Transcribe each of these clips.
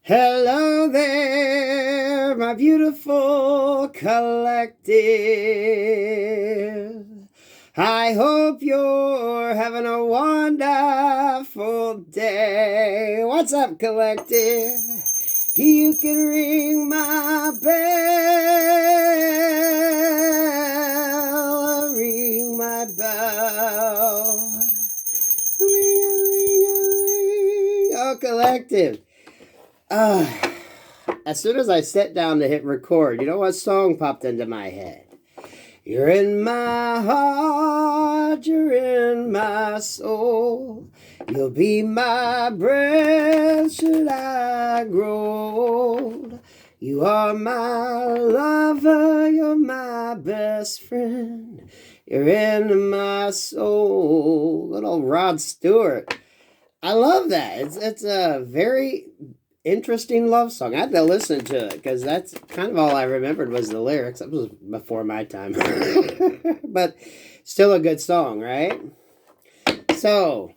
Hello there, my beautiful collective. I hope you're having a wonderful day. What's up, collective? You can ring my bell, ring my bell. Ring. Oh, collective. As soon as I sat down to hit record, you know what song popped into my head? You're in my heart, you're in my soul. You'll be my breath should I grow old. You are my lover, you're my best friend. You're in my soul. Little Rod Stewart. I love that. It's a very interesting love song. I had to listen to it because that's kind of all I remembered was the lyrics. That was before my time. But still a good song, right? So,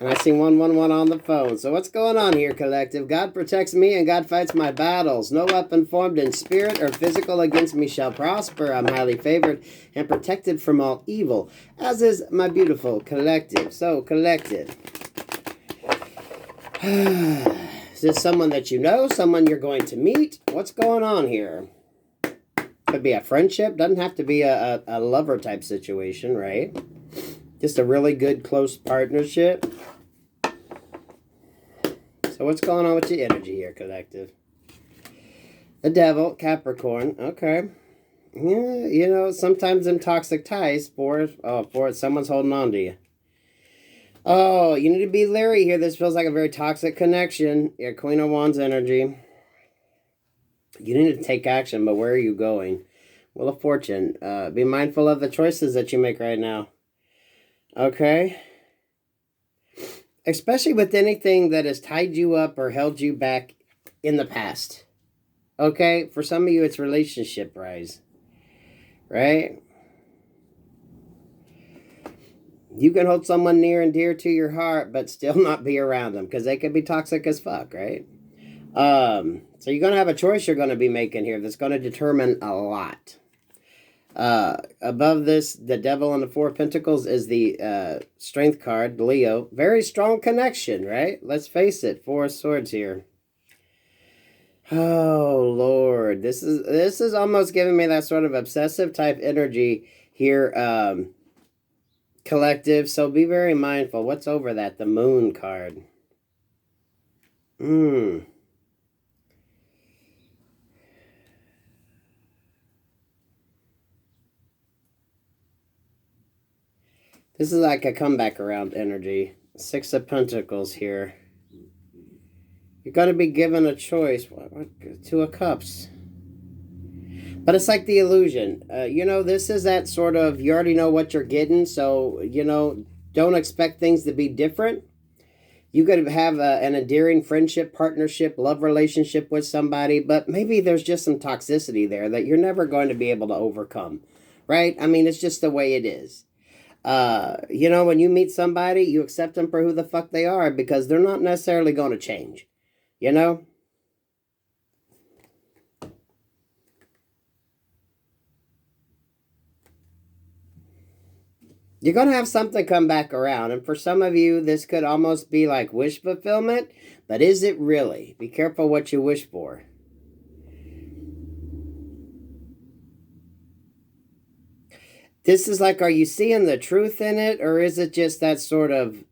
and I see 111 on the phone. So what's going on here, collective? God protects me and God fights my battles. No weapon formed in spirit or physical against me shall prosper. I'm highly favored and protected from all evil, as is my beautiful collective. So, collective. Is this someone that you know? Someone you're going to meet? What's going on here? Could be a friendship. Doesn't have to be a lover type situation, right? Just a really good close partnership. So what's going on with your energy here, collective? The devil, Capricorn. Okay. Yeah, you know, sometimes them toxic ties for someone's holding on to you. Oh, you need to be leery here. This feels like a very toxic connection. Yeah, Queen of Wands energy. You need to take action, but where are you going? Wheel of Fortune. Be mindful of the choices that you make right now. Okay? Especially with anything that has tied you up or held you back in the past. Okay? For some of you, it's relationship rise. Right? You can hold someone near and dear to your heart, but still not be around them, because they could be toxic as fuck, right? So you're going to have a choice you're going to be making here that's going to determine a lot. Above this, the Devil and the Four of Pentacles is the Strength card, Leo. Very strong connection, right? Let's face it, Four of Swords here. Oh, Lord. This is almost giving me that sort of obsessive type energy here, collective, so be very mindful. What's over that? The Moon card. This is like a comeback around energy. Six of Pentacles here. You're going to be given a choice. Two of Cups. But it's like the illusion. You know, this is that sort of, you already know what you're getting, so, you know, don't expect things to be different. You could have an endearing friendship, partnership, love relationship with somebody, but maybe there's just some toxicity there that you're never going to be able to overcome, right? I mean, it's just the way it is. You know, when you meet somebody, you accept them for who the fuck they are because they're not necessarily going to change, you know? You're going to have something come back around. And for some of you, this could almost be like wish fulfillment. But is it really? Be careful what you wish for. This is like, are you seeing the truth in it? Or is it just that sort of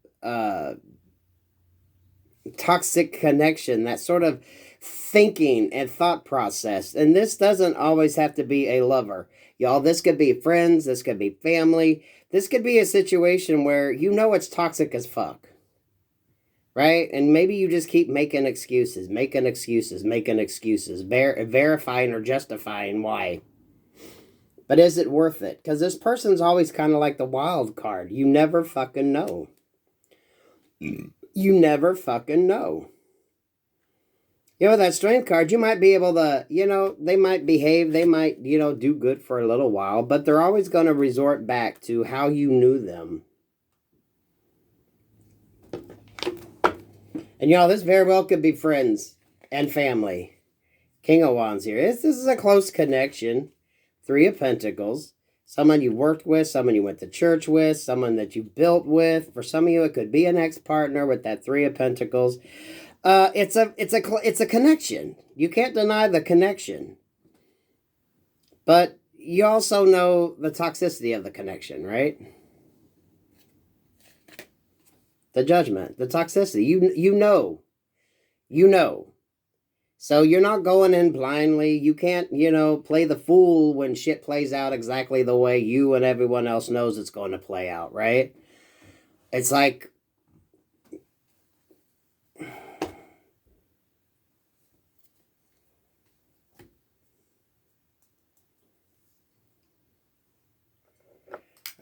toxic connection? That sort of thinking and thought process. And this doesn't always have to be a lover. Y'all, this could be friends. This could be family. This could be a situation where you know it's toxic as fuck. Right? And maybe you just keep making excuses, verifying or justifying why. But is it worth it? Because this person's always kind of like the wild card. You never fucking know. You never fucking know. You know, that Strength card, you might be able to, you know, they might behave, they might, you know, do good for a little while, but they're always going to resort back to how you knew them. And y'all, this very well could be friends and family. King of Wands here. This is a close connection. Three of Pentacles. Someone you worked with, someone you went to church with, someone that you built with. For some of you, it could be an ex-partner with that Three of Pentacles. It's a connection. You can't deny the connection. But you also know the toxicity of the connection, right? The judgment, the toxicity. You know. You know. So you're not going in blindly. You can't, play the fool when shit plays out exactly the way you and everyone else knows it's going to play out, right? It's like,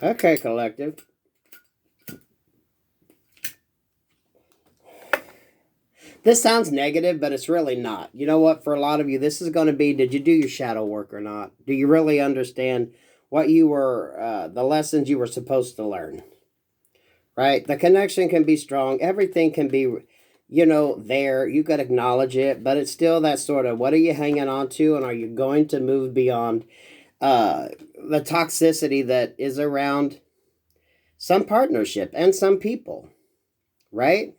okay, collective. This sounds negative, but it's really not. You know what? For a lot of you, this is going to be, did you do your shadow work or not? Do you really understand what you were, the lessons you were supposed to learn? Right? The connection can be strong. Everything can be, there. You could acknowledge it, but it's still that sort of, what are you hanging on to? And are you going to move beyond the toxicity that is around some partnership and some people? Right?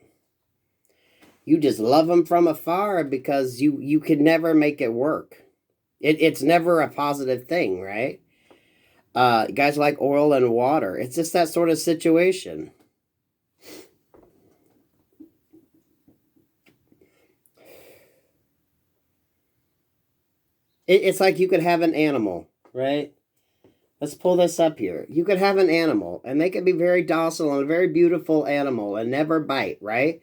You just love them from afar because you could never make it work. It's never a positive thing, right? Guys like oil and water. It's just that sort of situation. It's like you could have an animal, right? Let's pull this up here. You could have an animal, and they could be very docile and a very beautiful animal and never bite, right?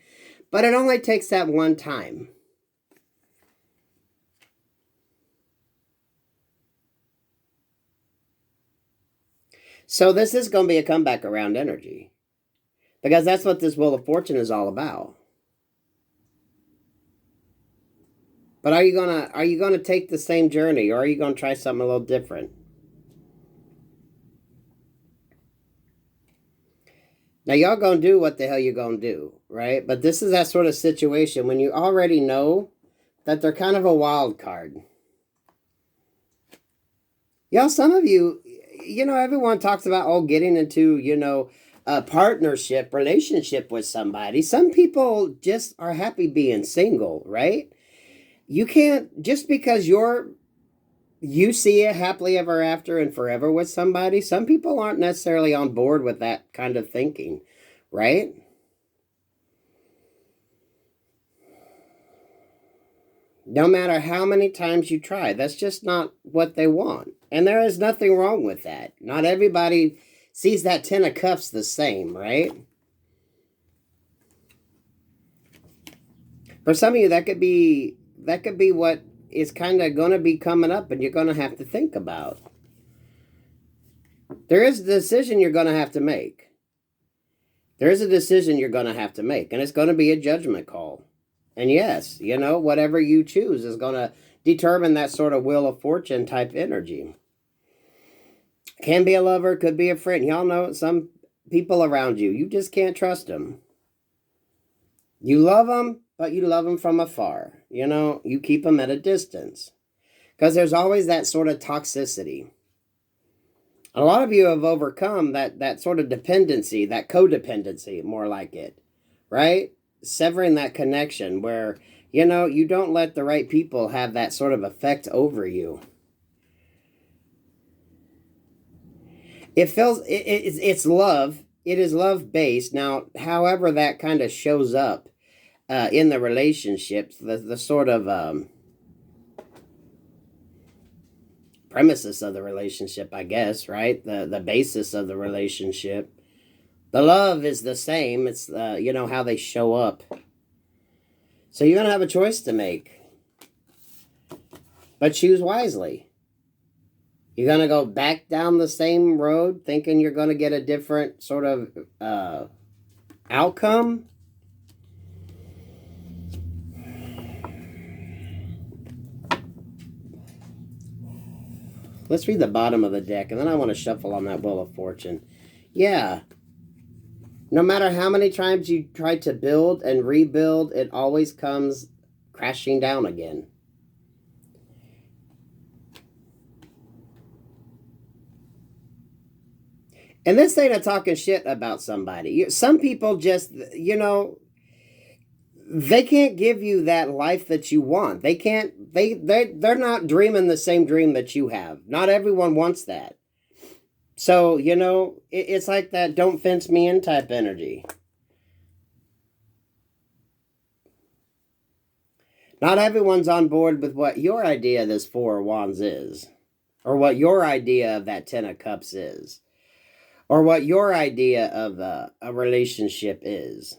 But it only takes that one time. So this is going to be a comeback around energy. Because that's what this Wheel of Fortune is all about. But are you gonna take the same journey, or are you gonna try something a little different? Now, y'all gonna do what the hell you're gonna do, right? But this is that sort of situation when you already know that they're kind of a wild card. Y'all, some of you, everyone talks about, getting into, a partnership, relationship with somebody. Some people just are happy being single, right? You can't, just because you see it happily ever after and forever with somebody, some people aren't necessarily on board with that kind of thinking, right? No matter how many times you try, that's just not what they want. And there is nothing wrong with that. Not everybody sees that 10 of cups the same, right? For some of you, that could be what is kind of going to be coming up and you're going to have to think about. There is a decision you're going to have to make. There is a decision you're going to have to make, and it's going to be a judgment call. And yes, whatever you choose is going to determine that sort of Wheel of Fortune type energy. Can be a lover, could be a friend. Y'all know some people around you, you just can't trust them. You love them, but you love them from afar. You keep them at a distance. Because there's always that sort of toxicity. A lot of you have overcome that sort of dependency, that codependency, more like it, right? Severing that connection where, you don't let the right people have that sort of effect over you. It feels, it's love. It is love-based. Now, however that kind of shows up in the relationships, the sort of premises of the relationship, I guess, right? The basis of the relationship. The love is the same. It's, how they show up. So you're going to have a choice to make. But choose wisely. You're going to go back down the same road thinking you're going to get a different sort of outcome. Let's read the bottom of the deck, and then I want to shuffle on that Wheel of Fortune. Yeah. No matter how many times you try to build and rebuild, it always comes crashing down again. And this ain't a talking shit about somebody. Some people just, you know, they can't give you that life that you want. They can't, they're not dreaming the same dream that you have. Not everyone wants that. So, you know, it's like that don't fence me in type energy. Not everyone's on board with what your idea of this Four of Wands is. Or what your idea of that Ten of Cups is. Or what your idea of a relationship is.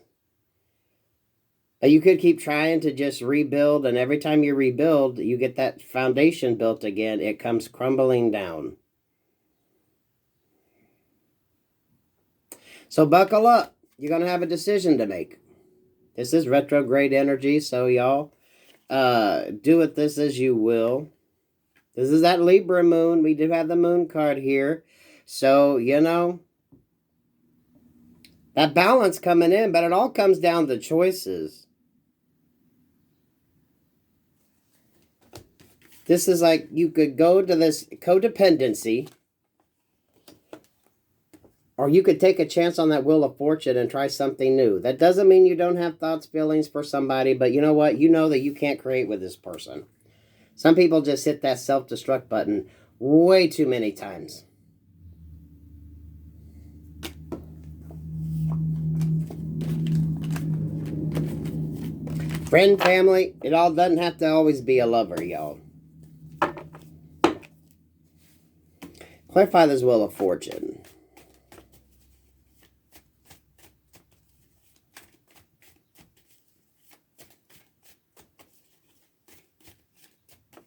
You could keep trying to just rebuild, and every time you rebuild, you get that foundation built again. It comes crumbling down. So buckle up. You're going to have a decision to make. This is retrograde energy, so y'all, do with this as you will. This is that Libra moon. We do have the moon card here. So, you know, that balance coming in, but it all comes down to choices. This is like you could go to this codependency, or you could take a chance on that Wheel of Fortune and try something new. That doesn't mean you don't have thoughts, feelings for somebody, but you know what? You know that you can't create with this person. Some people just hit that self-destruct button way too many times. Friend, family, it all doesn't have to always be a lover, y'all. Clarify this Wheel of Fortune.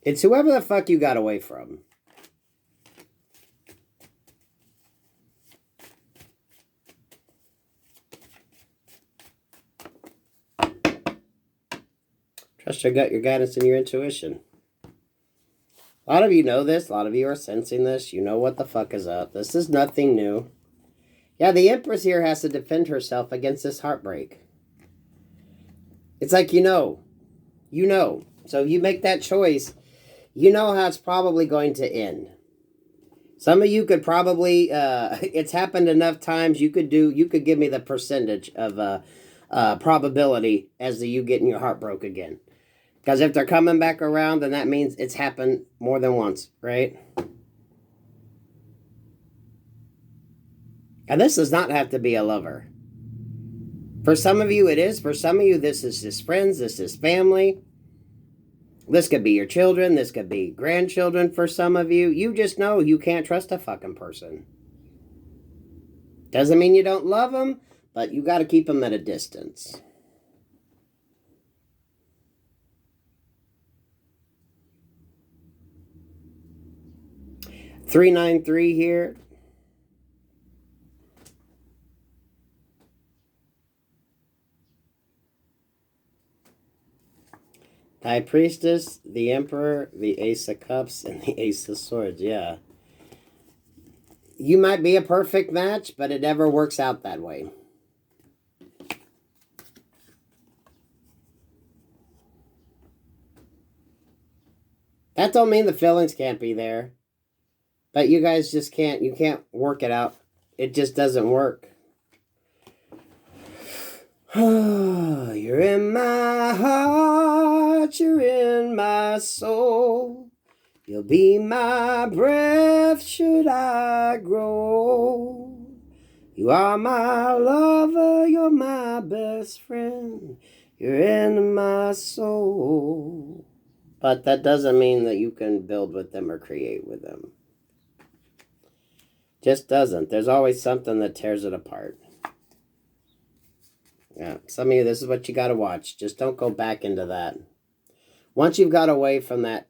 It's whoever the fuck you got away from. Trust your gut, your guidance, and your intuition. A lot of you know this. A lot of you are sensing this. You know what the fuck is up. This is nothing new. Yeah, the Empress here has to defend herself against this heartbreak. It's like you know. You know. So if you make that choice, you know how it's probably going to end. Some of you could probably, it's happened enough times, you could give me the percentage of probability as to you getting your heart broke again. Because if they're coming back around, then that means it's happened more than once, right? And this does not have to be a lover. For some of you, it is. For some of you, this is just friends. This is family. This could be your children. This could be grandchildren for some of you. You just know you can't trust a fucking person. Doesn't mean you don't love them, but you got to keep them at a distance. $393 here. High Priestess, the Emperor, the Ace of Cups, and the Ace of Swords. Yeah. You might be a perfect match, but it never works out that way. That don't mean the feelings can't be there. But you guys just can't, you can't work it out. It just doesn't work. You're in my heart, you're in my soul. You'll be my breath should I grow. You are my lover, you're my best friend. You're in my soul. But that doesn't mean that you can build with them or create with them. Just doesn't. There's always something that tears it apart. Yeah, some of you, this is what you got to watch. Just don't go back into that. Once you've got away from that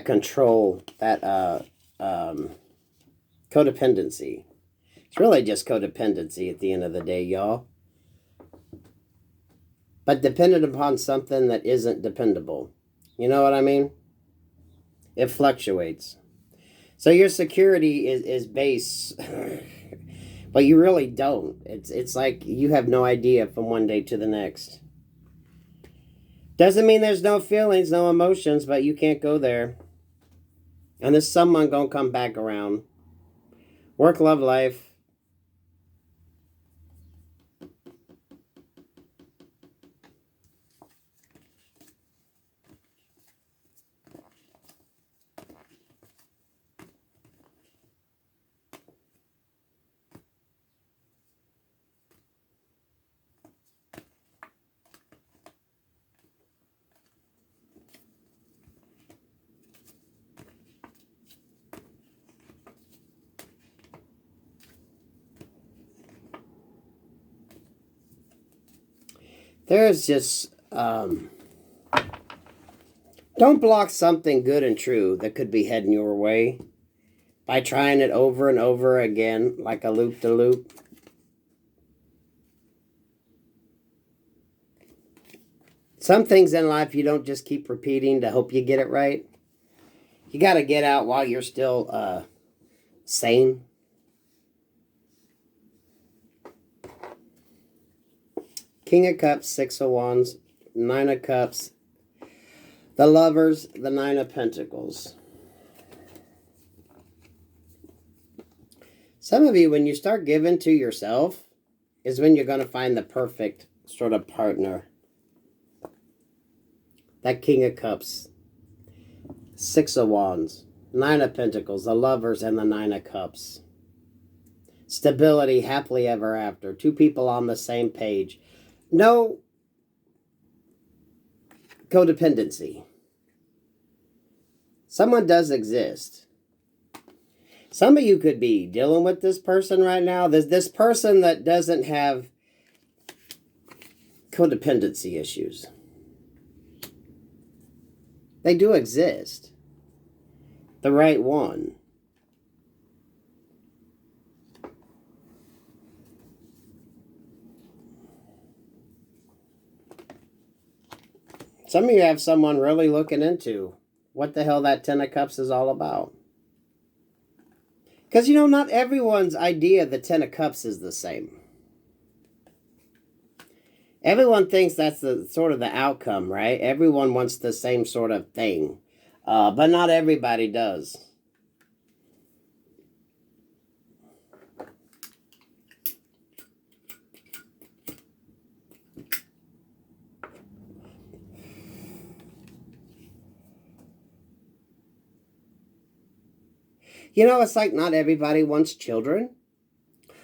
control, that codependency. It's really just codependency at the end of the day, y'all. But dependent upon something that isn't dependable. You know what I mean? It fluctuates. So your security is based But you really don't. It's like you have no idea from one day to the next. Doesn't mean there's no feelings, no emotions, but you can't go there. And there's someone gonna come back around. Work, love, life. There's just, don't block something good and true that could be heading your way by trying it over and over again like a loop-de-loop. Some things in life you don't just keep repeating to hope you get it right. You got to get out while you're still sane. King of Cups, Six of Wands, Nine of Cups, the Lovers, the Nine of Pentacles. Some of you, when you start giving to yourself, is when you're going to find the perfect sort of partner. That King of Cups, Six of Wands, Nine of Pentacles, the Lovers, and the Nine of Cups. Stability, happily ever after. Two people on the same page. No codependency. Someone does exist. Some of you could be dealing with this person right now. There's this person that doesn't have codependency issues. They do exist. The right one. Some of you have someone really looking into what the hell that Ten of Cups is all about. Because, you know, not everyone's idea of the Ten of Cups is the same. Everyone thinks that's the sort of the outcome, right? Everyone wants the same sort of thing. But not everybody does. You know, it's like not everybody wants children.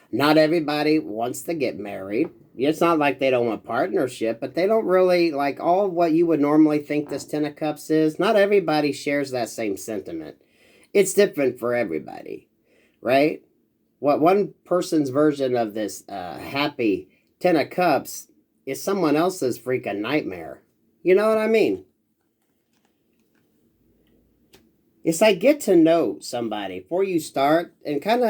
Not everybody wants to get married. It's not like they don't want partnership, but they don't really, like all what you would normally think this Ten of Cups is, not everybody shares that same sentiment. It's different for everybody, right? What one person's version of this happy Ten of Cups is someone else's freaking nightmare. You know what I mean? It's like get to know somebody before you start and kind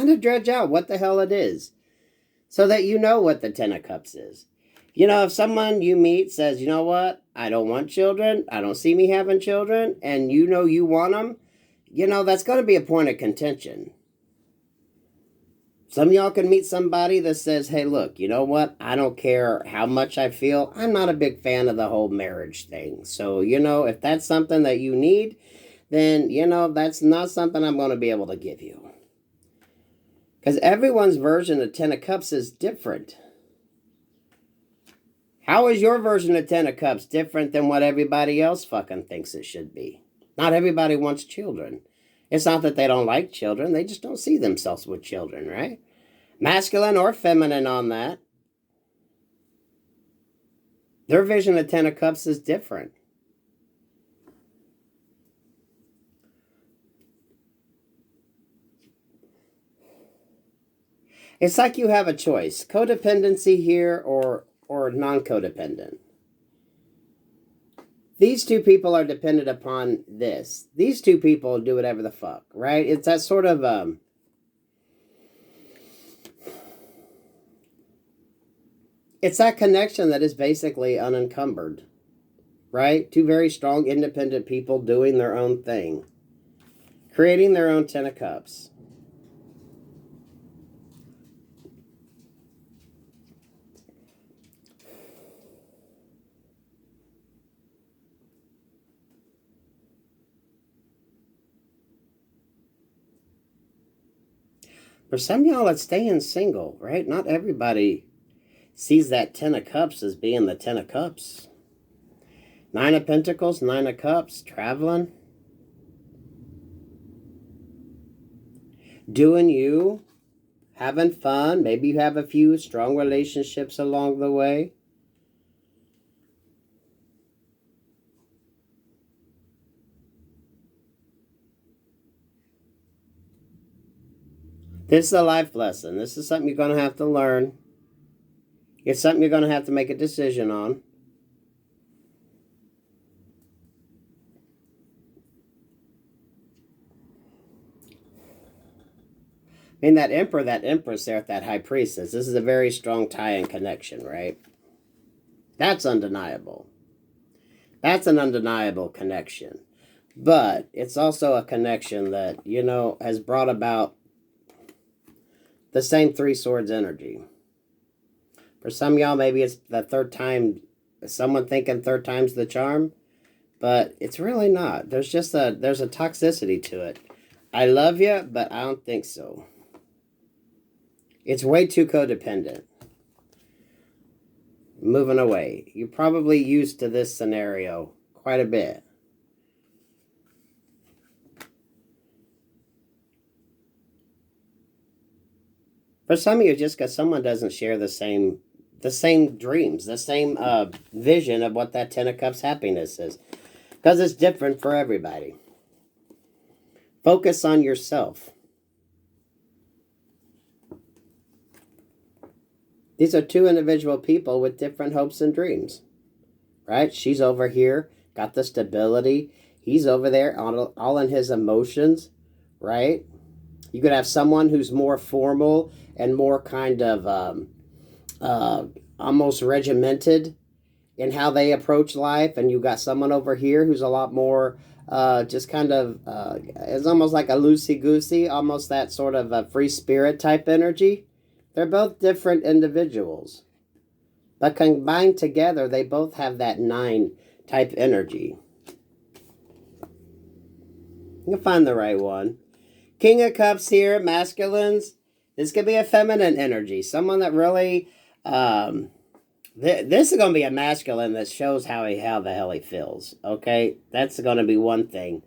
of dredge out what the hell it is so that you know what the Ten of Cups is. You know, if someone you meet says, you know what, I don't want children, I don't see me having children, and you know you want them, you know, that's going to be a point of contention. Some of y'all can meet somebody that says, hey, look, you know what? I don't care how much I feel. I'm not a big fan of the whole marriage thing. So, you know, if that's something that you need, then, you know, that's not something I'm going to be able to give you. Because everyone's version of Ten of Cups is different. How is your version of Ten of Cups different than what everybody else fucking thinks it should be? Not everybody wants children. It's not that they don't like children. They just don't see themselves with children, right? Masculine or feminine on that. Their vision of Ten of Cups is different. It's like you have a choice. Codependency here or non-codependent. These two people are dependent upon this. These two people do whatever the fuck, right? It's that sort of... it's that connection that is basically unencumbered, right? Two very strong, independent people doing their own thing. Creating their own Ten of Cups. For some of y'all, it's staying single, right? Not everybody sees that Ten of Cups as being the Ten of Cups. Nine of Pentacles, Nine of Cups, traveling. Doing you, having fun. Maybe you have a few strong relationships along the way. This is a life lesson. This is something you're going to have to learn. It's something you're going to have to make a decision on. I mean, that Emperor, that Empress there, that High Priestess, this is a very strong tie and connection, right? That's undeniable. That's an undeniable connection. But it's also a connection that, you know, has brought about the same Three Swords energy. For some of y'all, maybe it's the third time, someone thinking third time's the charm, but it's really not. There's just there's a toxicity to it. I love you, but I don't think so. It's way too codependent. Moving away. You're probably used to this scenario quite a bit. For some of you, just because someone doesn't share the same dreams, the same vision of what that Ten of Cups happiness is. Because it's different for everybody. Focus on yourself. These are two individual people with different hopes and dreams. Right? She's over here, got the stability. He's over there, all in his emotions. Right? You could have someone who's more formal and more kind of almost regimented in how they approach life. And you got someone over here who's a lot more just kind of, it's almost like a loosey-goosey, almost that sort of a free spirit type energy. They're both different individuals. But combined together, they both have that 9 type energy. You'll find the right one. King of Cups here, masculines. This could be a feminine energy. Someone that really, this is going to be a masculine that shows how the hell he feels. Okay? That's going to be one thing.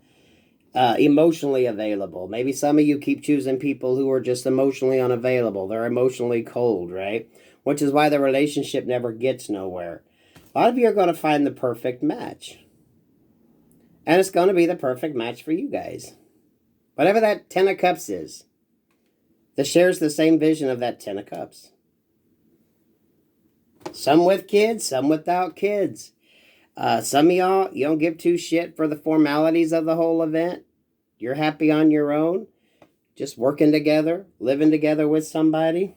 Emotionally available. Maybe some of you keep choosing people who are just emotionally unavailable. They're emotionally cold, right? Which is why the relationship never gets nowhere. A lot of you are going to find the perfect match. And it's going to be the perfect match for you guys. Whatever that Ten of Cups is, that shares the same vision of that Ten of Cups. Some with kids, some without kids. Some of y'all, you don't give two shit for the formalities of the whole event. You're happy on your own. Just working together, living together with somebody.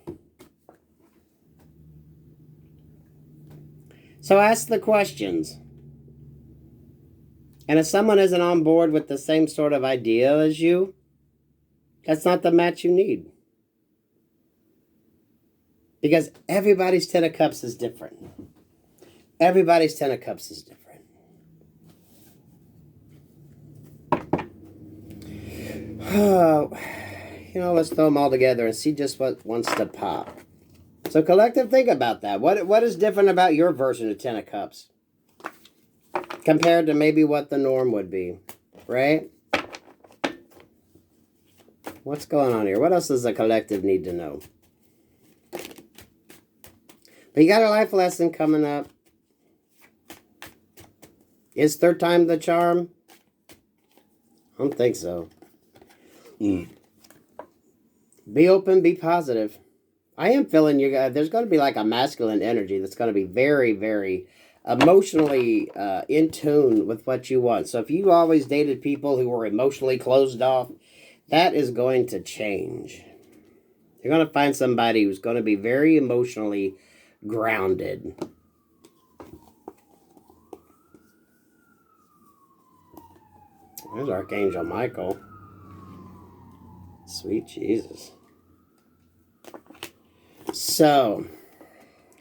So ask the questions. And if someone isn't on board with the same sort of idea as you, that's not the match you need. Because everybody's Ten of Cups is different. Everybody's Ten of Cups is different. Oh, you know, let's throw them all together and see just what wants to pop. So collective, think about that. What is different about your version of Ten of Cups compared to maybe what the norm would be, right? What's going on here? What else does the collective need to know? But you got a life lesson coming up. Is third time the charm? I don't think so. Be open, be positive. I am feeling you guys. There's going to be like a masculine energy that's going to be very, very emotionally in tune with what you want. So if you always dated people who were emotionally closed off, that is going to change. You're going to find somebody who's going to be very emotionally grounded. There's Archangel Michael. Sweet Jesus. So,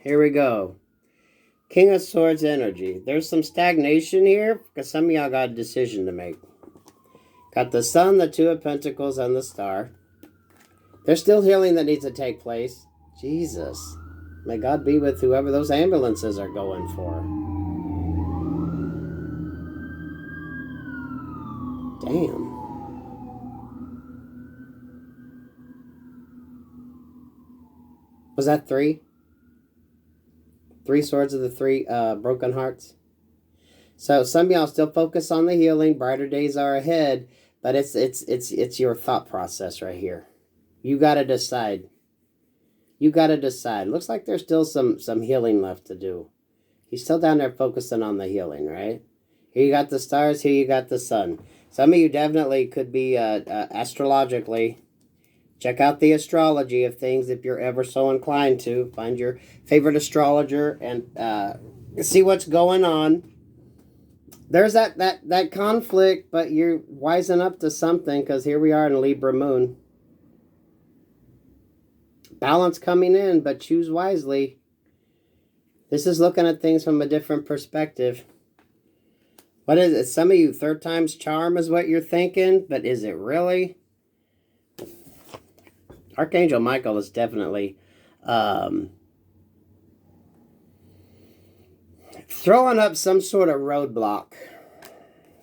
here we go. King of Swords energy. There's some stagnation here because some of y'all got a decision to make. Got the Sun, the Two of Pentacles, and the Star. There's still healing that needs to take place. Jesus. May God be with whoever those ambulances are going for. Damn. Was that 3? 3 swords of the 3 broken hearts? So some of y'all still focus on the healing. Brighter days are ahead. But it's your thought process right here. You got to decide. You got to decide. Looks like there's still some healing left to do. He's still down there focusing on the healing, right? Here you got the stars. Here you got the sun. Some of you definitely could be astrologically. Check out the astrology of things if you're ever so inclined to. Find your favorite astrologer and see what's going on. There's that conflict, but you're wising up to something because here we are in Libra moon. Balance coming in, but choose wisely. This is looking at things from a different perspective. What is it? Some of you, 3rd time's charm is what you're thinking, but is it really? Archangel Michael is definitely throwing up some sort of roadblock.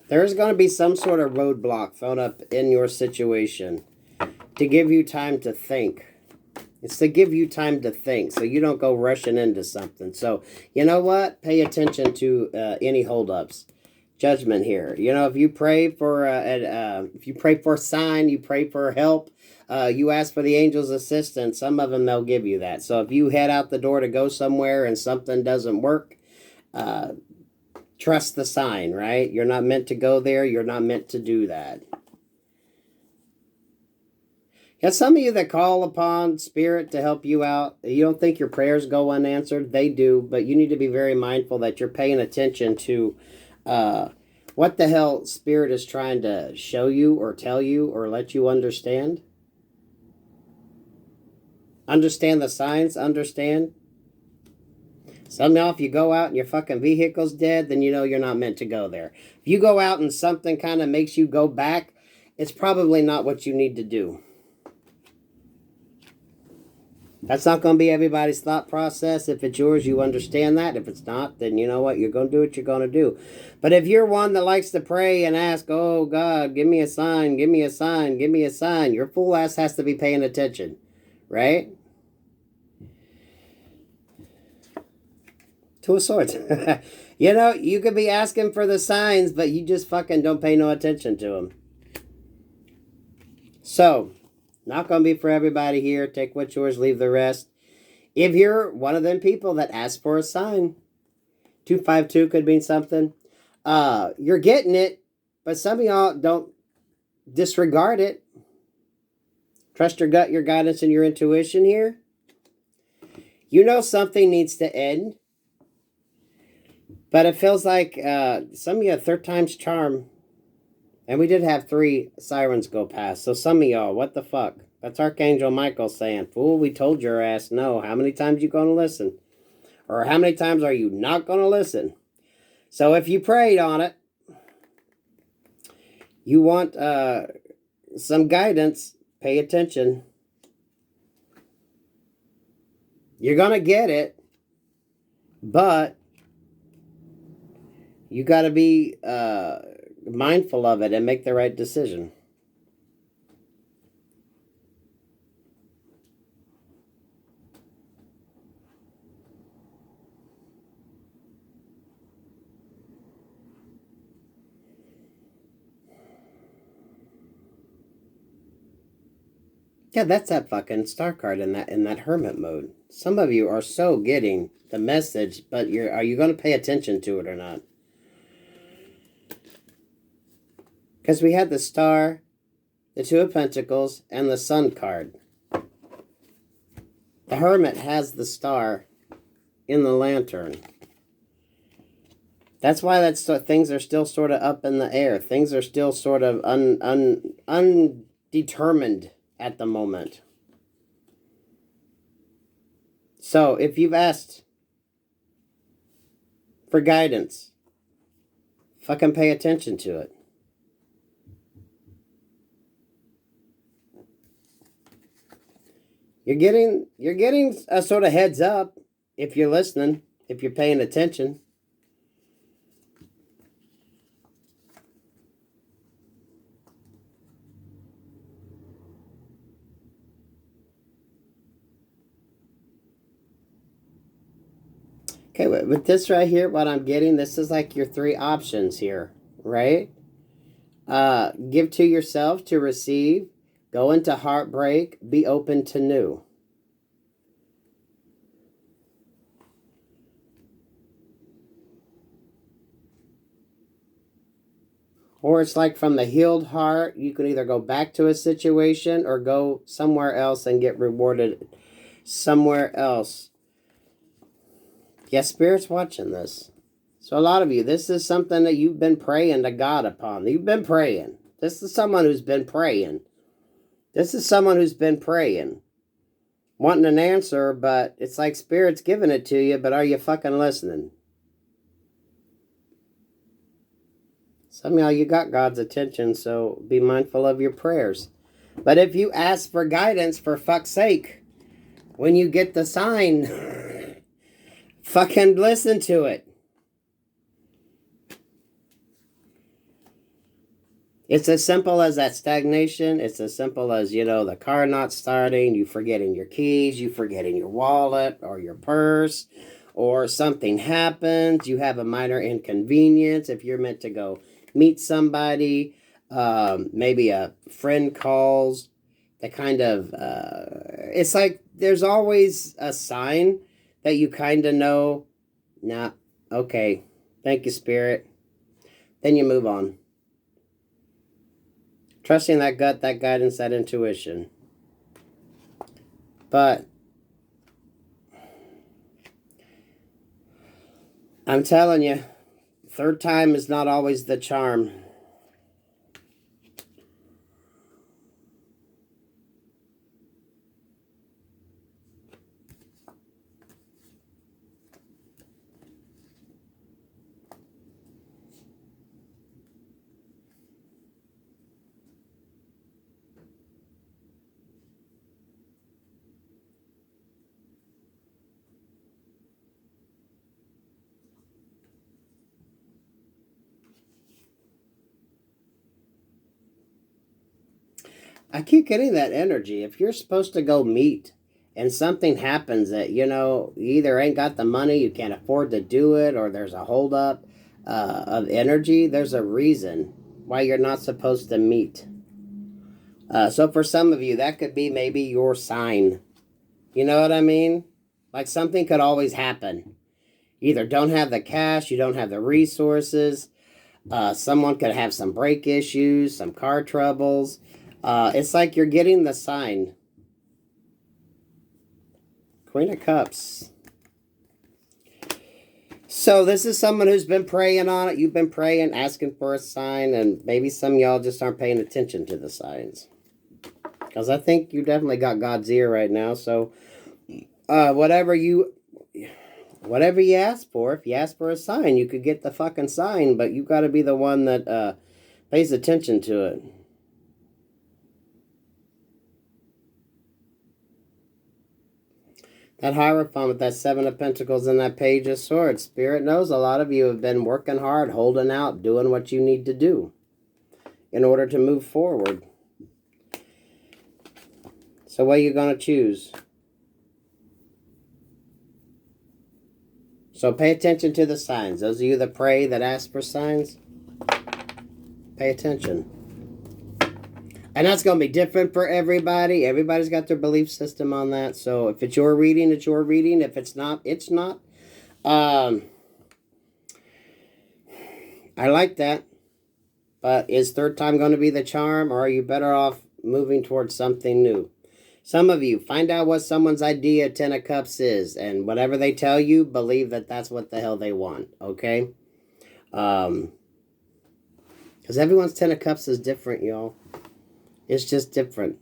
There's going to be some sort of roadblock thrown up in your situation to give you time to think. It's to give you time to think so you don't go rushing into something. So, you know what? Pay attention to any holdups. Judgment here. You know, if you pray for a sign, you pray for help, you ask for the angel's assistance, some of them they'll give you that. So if you head out the door to go somewhere and something doesn't work, trust the sign, right? You're not meant to go there. You're not meant to do that. Yeah, some of you that call upon Spirit to help you out, you don't think your prayers go unanswered. They do, but you need to be very mindful that you're paying attention to what the hell Spirit is trying to show you or tell you or let you understand. Understand the signs, understand. Some of y'all, if you go out and your fucking vehicle's dead, then you know you're not meant to go there. If you go out and something kind of makes you go back, it's probably not what you need to do. That's not going to be everybody's thought process. If it's yours, you understand that. If it's not, then you know what? You're going to do what you're going to do. But if you're one that likes to pray and ask, oh, God, give me a sign, give me a sign, give me a sign, your fool ass has to be paying attention, right? 2 of Swords. You know, you could be asking for the signs, but you just fucking don't pay no attention to them. So, not going to be for everybody here. Take what's yours, leave the rest. If you're one of them people that ask for a sign, 252 could mean something. You're getting it, but some of y'all don't disregard it. Trust your gut, your guidance, and your intuition here. You know something needs to end. But it feels like some of you have 3rd time's charm. And we did have 3 sirens go past. So some of y'all, what the fuck? That's Archangel Michael saying, fool, we told your ass no. How many times you going to listen? Or how many times are you not going to listen? So if you prayed on it, you want some guidance, pay attention. You're going to get it. But you got to be mindful of it and make the right decision. Yeah, that's that fucking star card in that hermit mode. Some of you are so getting the message, but are you going to pay attention to it or not? Because we had the star, the 2 of Pentacles, and the Sun card. The hermit has the star in the lantern. That's why things are still sort of up in the air. Things are still sort of undetermined at the moment. So if you've asked for guidance, fucking pay attention to it. You're getting a sort of heads up if you're listening, if you're paying attention. Okay, with this right here, what I'm getting, this is like your 3 options here, right? Give to yourself to receive, go into heartbreak, be open to new. Or it's like from the healed heart, you can either go back to a situation or go somewhere else and get rewarded somewhere else. Yes, Spirit's watching this. So a lot of you, this is something that you've been praying to God upon. You've been praying. This is someone who's been praying. This is someone who's been praying. Wanting an answer, but it's like Spirit's giving it to you, but are you fucking listening? Some of y'all, you got God's attention, so be mindful of your prayers. But if you ask for guidance, for fuck's sake, when you get the sign, fucking listen to it. It's as simple as that stagnation. It's as simple as, the car not starting, you forgetting your keys, you forgetting your wallet or your purse, or something happens, you have a minor inconvenience. If you're meant to go meet somebody, maybe a friend calls, the kind of, it's like there's always a sign that you kind of know, nah, okay, thank you, Spirit. Then you move on. Trusting that gut, that guidance, that intuition. But I'm telling you, 3rd time is not always the charm. I keep getting that energy. If you're supposed to go meet and something happens that, you either ain't got the money, you can't afford to do it, or there's a holdup of energy, there's a reason why you're not supposed to meet. So for some of you, that could be maybe your sign. You know what I mean? Like something could always happen. You either don't have the cash, you don't have the resources. Someone could have some brake issues, some car troubles. It's like you're getting the sign. Queen of Cups. So this is someone who's been praying on it. You've been praying, asking for a sign, and maybe some of y'all just aren't paying attention to the signs. Because I think you definitely got God's ear right now. So whatever you ask for, if you ask for a sign, you could get the fucking sign, but you got to be the one that pays attention to it. That Hierophant with that 7 of Pentacles and that Page of Swords. Spirit knows a lot of you have been working hard, holding out, doing what you need to do in order to move forward. So what are you going to choose? So pay attention to the signs. Those of you that pray, that ask for signs, pay attention. And that's going to be different for everybody. Everybody's got their belief system on that. So if it's your reading, it's your reading. If it's not, it's not. I like that. But is 3rd time going to be the charm? Or are you better off moving towards something new? Some of you, find out what someone's idea 10 of Cups is. And whatever they tell you, believe that that's what the hell they want. Okay? Because everyone's 10 of Cups is different, y'all. It's just different.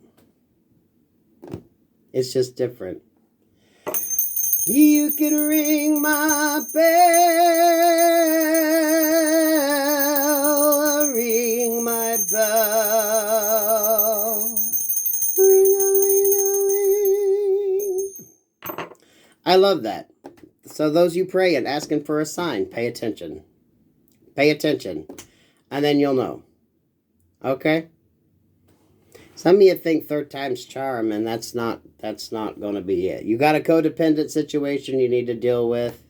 It's just different. You can ring my bell, ring my bell, ring-a-ling-a-ling. I love that. So those you pray and asking for a sign, pay attention. Pay attention. And then you'll know. Okay? Some of you think third time's charm, and that's not going to be it. You got a codependent situation you need to deal with.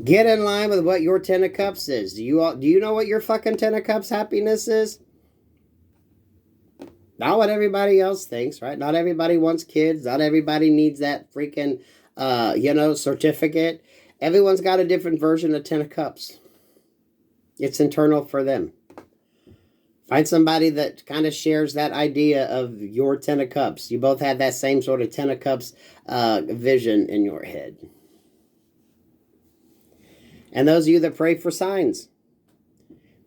Get in line with what your Ten of Cups is. Do you know what your fucking Ten of Cups happiness is? Not what everybody else thinks, right? Not everybody wants kids. Not everybody needs that freaking, certificate. Everyone's got a different version of Ten of Cups. It's internal for them. Find somebody that kind of shares that idea of your Ten of Cups. You both have that same sort of Ten of Cups vision in your head. And those of you that pray for signs,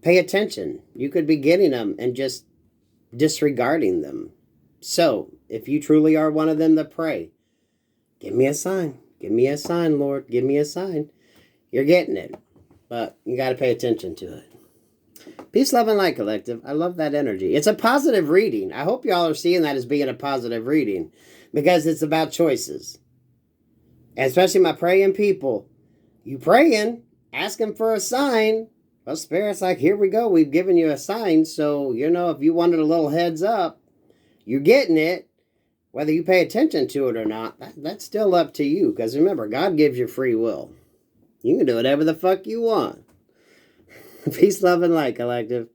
pay attention. You could be getting them and just disregarding them. So, if you truly are one of them that pray, give me a sign. Give me a sign, Lord. Give me a sign. You're getting it. But you got to pay attention to it. Peace, love, and light, collective. I love that energy. It's a positive reading. I hope y'all are seeing that as being a positive reading. Because it's about choices. And especially my praying people. You praying, asking for a sign. Well, Spirit's like, here we go. We've given you a sign. So, if you wanted a little heads up, you're getting it. Whether you pay attention to it or not, that's still up to you. Because remember, God gives you free will. You can do whatever the fuck you want. Peace, love, and light, collective.